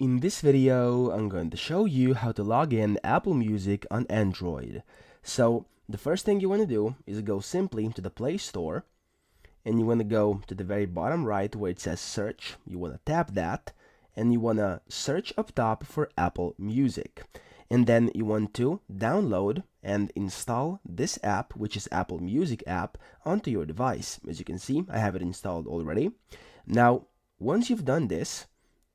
In this video, I'm going to show you how to log in Apple Music on Android. So the first thing you want to do is go simply to the Play Store, and you want to go to the very bottom right where it says search. You want to tap that, and you want to search up top for Apple Music. And then you want to download and install this app, which is Apple Music app, onto your device. As you can see, I have it installed already. Now, once you've done this,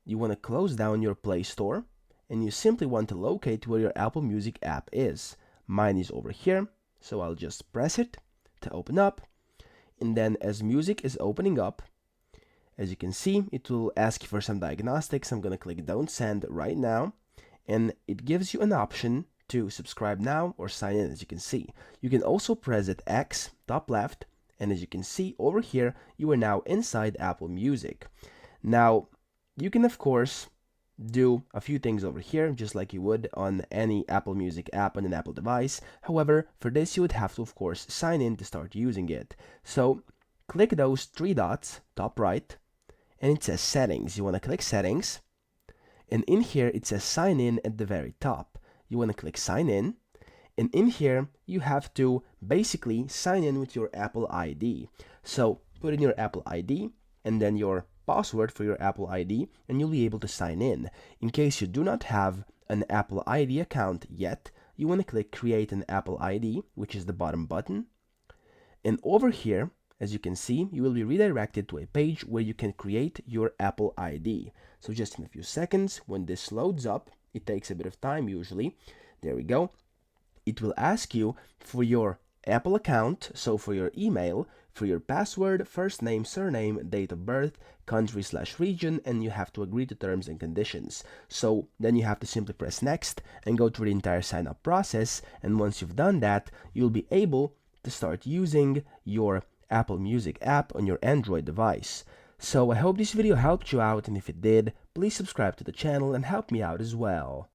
you want to close down your Play Store, and you simply want to locate where your Apple Music app is. Mine is over here, so I'll just press it to open up, and then as music is opening up, as you can see, it will ask you for some diagnostics. I'm going to click Don't Send right now, and it gives you an option to subscribe now or sign in. As you can see, you can also press it X top left, and as you can see over here, you are now inside Apple Music. Now, you can, of course, do a few things over here, just like you would on any Apple Music app on an Apple device. However, for this, you would have to, of course, sign in to start using it. So, click those three dots, top right, and it says Settings. You want to click Settings, and in here, it says Sign In at the very top. You want to click Sign In, and in here, you have to basically sign in with your Apple ID. So, put in your Apple ID, and then your password for your Apple ID, and you'll be able to sign in. In case you do not have an Apple ID account yet, you want to click Create an Apple ID, which is the bottom button. And over here, as you can see, you will be redirected to a page where you can create your Apple ID. So just in a few seconds, when this loads up, it takes a bit of time usually. There we go. It will ask you for your Apple account, so for your email, for your password, first name, surname, date of birth, country/region, and you have to agree to terms and conditions. So then you have to simply press next and go through the entire sign up process, and once you've done that, you'll be able to start using your Apple Music app on your Android device. So I hope this video helped you out, and if it did, please subscribe to the channel and help me out as well.